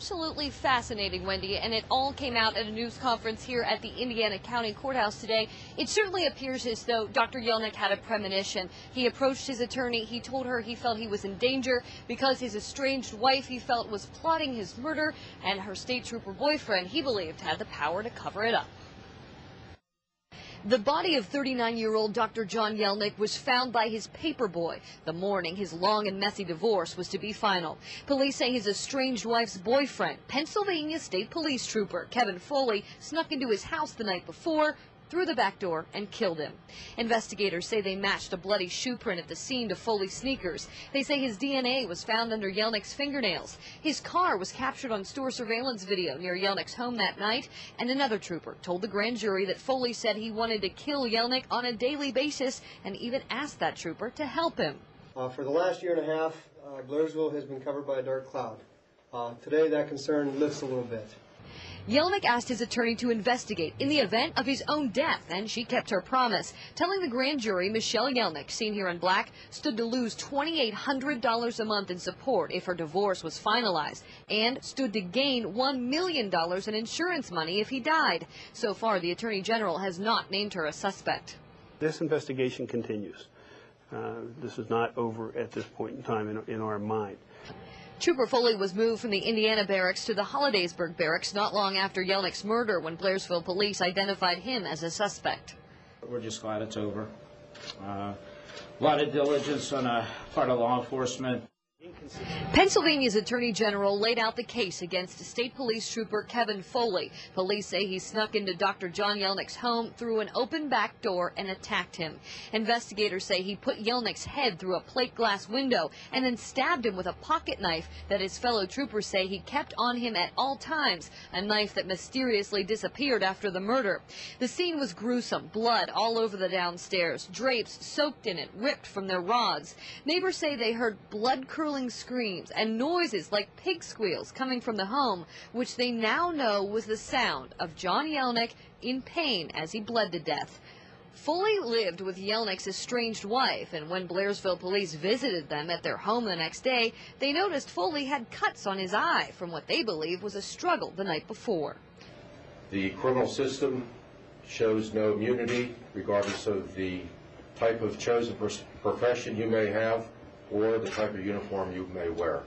Absolutely fascinating, Wendy, and it all came out at a news conference here at the Indiana County Courthouse today. It certainly appears as though Dr. Yelenic had a premonition. He approached his attorney. He told her he felt he was in danger because his estranged wife, he felt, was plotting his murder, and her state trooper boyfriend, he believed, had the power to cover it up. The body of 39-year-old Dr. John Yelenic was found by his paperboy the morning his long and messy divorce was to be final. Police say his estranged wife's boyfriend, Pennsylvania State Police Trooper Kevin Foley, snuck into his house the night before, through the back door, and killed him. Investigators say they matched a bloody shoe print at the scene to Foley's sneakers. They say his DNA was found under Yelenic's fingernails. His car was captured on store surveillance video near Yelenic's home that night, and another trooper told the grand jury that Foley said he wanted to kill Yelenic on a daily basis and even asked that trooper to help him. For the last year and a half, Murrysville has been covered by a dark cloud. Today that concern lifts a little bit. Yelenic asked his attorney to investigate in the event of his own death, and she kept her promise, telling the grand jury Michelle Yelenic, seen here in black, stood to lose $2,800 a month in support if her divorce was finalized, and stood to gain $1 million in insurance money if he died. So far, the Attorney General has not named her a suspect. This investigation continues. This is not over at this point in time in our mind. Trooper Foley was moved from the Indiana barracks to the Hollidaysburg barracks not long after Yelenic's murder, when Blairsville police identified him as a suspect. We're just glad it's over. A lot of diligence on the part of law enforcement. Pennsylvania's Attorney General laid out the case against State Police Trooper Kevin Foley. Police say he snuck into Dr. John Yelenic's home through an open back door and attacked him. Investigators say he put Yelenic's head through a plate glass window and then stabbed him with a pocket knife that his fellow troopers say he kept on him at all times, a knife that mysteriously disappeared after the murder. The scene was gruesome, blood all over the downstairs, drapes soaked in it, ripped from their rods. Neighbors say they heard blood-curdling screams and noises like pig squeals coming from the home, which they now know was the sound of John Yelenic in pain as he bled to death. Foley lived with Yelenic's estranged wife, and when Blairsville police visited them at their home the next day, they noticed Foley had cuts on his eye from what they believe was a struggle the night before. The criminal system shows no immunity regardless of the type of chosen profession you may have or the type of uniform you may wear.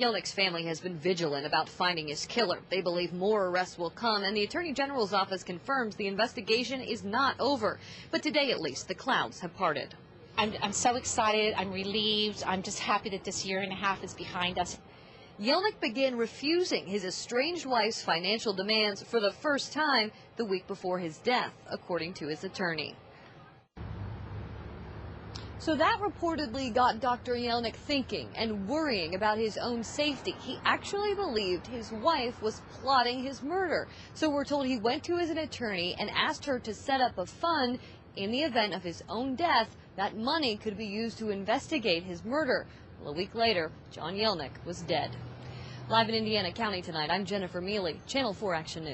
Yelenic's family has been vigilant about finding his killer. They believe more arrests will come, and the Attorney General's office confirms the investigation is not over. But today, at least, the clouds have parted. I'm so excited. I'm relieved. I'm just happy that this year and a half is behind us. Yelenic began refusing his estranged wife's financial demands for the first time the week before his death, according to his attorney. So that reportedly got Dr. Yelenic thinking and worrying about his own safety. He actually believed his wife was plotting his murder. So we're told he went to his attorney and asked her to set up a fund in the event of his own death. That money could be used to investigate his murder. Well, a week later, John Yelenic was dead. Live in Indiana County tonight, I'm Jennifer Mealy, Channel 4 Action News.